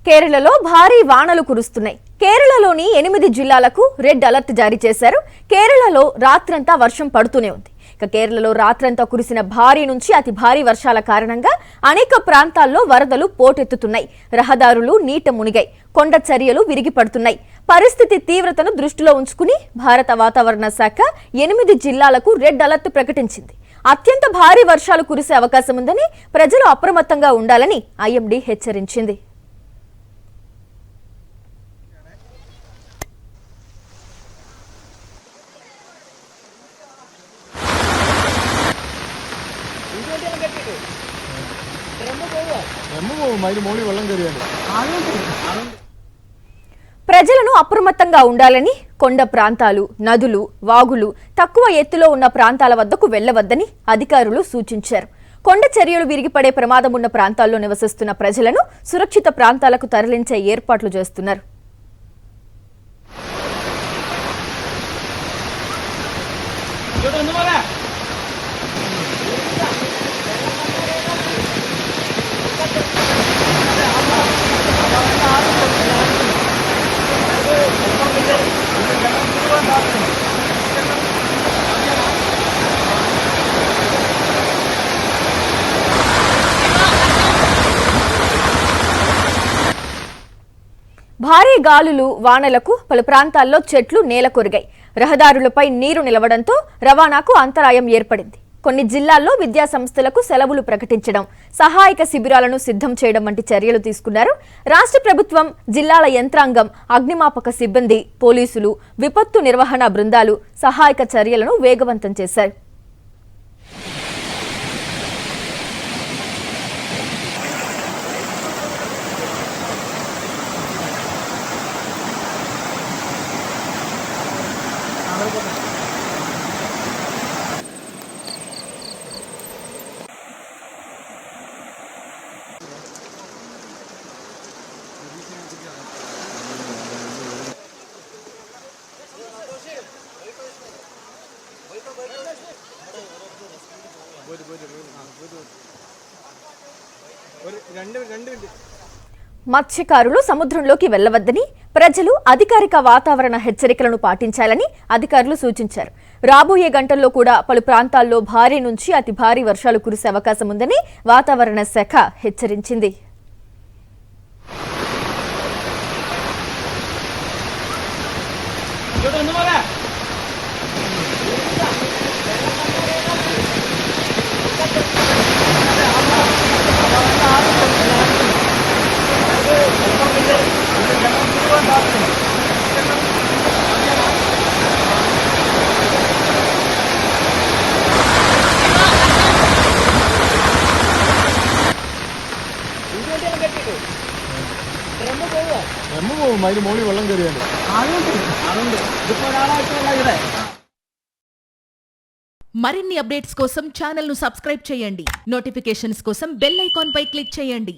కేరళలో భారీ వానలు కురుస్తున్నాయి. కేరళలోని 8 జిల్లాలకు రెడ్ అలర్ట్ జారీ చేశారు. కేరళలో రాత్రంతా వర్షం పడుతూనే ఉంది. కేరళలో రాత్రంతా కురిసిన భారీ నుంచి అతి భారీ వర్షాల కారణంగా అనేక ప్రాంతాల్లో వరదలు పోటెత్తుతున్నాయి. రహదారులు నీట మునిగాయి. కొండ చర్యలు విరిగి పడుతున్నాయి. పరిస్థితి తీవ్రతను దృష్టిలో ఉంచుకుని భారత వాతావరణ శాఖ 8 జిల్లాలకు రెడ్ అలర్ట్ ప్రకటించింది. అత్యంత భారీ వర్షాలు కురిసే అవకాశం ఉందని ప్రజలు అప్రమత్తంగా ఉండాలని ఐఎండీ హెచ్చరించింది. ప్రజలను అప్రమత్తంగా ఉండాలని, కొండ ప్రాంతాలు, నదులు, వాగులు, తక్కువ ఎత్తులో ఉన్న ప్రాంతాల వద్దకు వెళ్లవద్దని అధికారులు సూచించారు. కొండ చర్యలు విరిగిపడే ప్రమాదం ఉన్న ప్రాంతాల్లో నివసిస్తున్న ప్రజలను సురక్షిత ప్రాంతాలకు తరలించే ఏర్పాట్లు చేస్తున్నారు. భారీ గాలులు, వానలకు పలు ప్రాంతాల్లో చెట్లు నేలకొరిగాయి. రహదారులపై నీరు నిలవడంతో రవాణాకు అంతరాయం ఏర్పడింది. కొన్ని జిల్లాల్లో విద్యా సంస్థలకు సెలవులు ప్రకటించడం, సహాయక శిబిరాలను సిద్ధం చేయడం వంటి చర్యలు తీసుకున్నారు. రాష్ట్ర ప్రభుత్వం, జిల్లాల యంత్రాంగం, అగ్నిమాపక సిబ్బంది, పోలీసులు, విపత్తు నిర్వహణ బృందాలు సహాయక చర్యలను వేగవంతం చేశారు. మత్స్యకారులు సముద్రంలోకి వెళ్లవద్దని, ప్రజలు అధికారిక వాతావరణ హెచ్చరికలను పాటించాలని అధికారులు సూచించారు. రాబోయే గంటల్లో కూడా పలు ప్రాంతాల్లో భారీ నుంచి అతి భారీ వర్షాలు కురిసే అవకాశం ఉందని వాతావరణ శాఖ హెచ్చరించింది. మరిన్ని అప్డేట్స్ కోసం ఛానల్ ను సబ్స్క్రైబ్ చేయండి. నోటిఫికేషన్స్ కోసం బెల్ ఐకాన్ పై క్లిక్ చేయండి.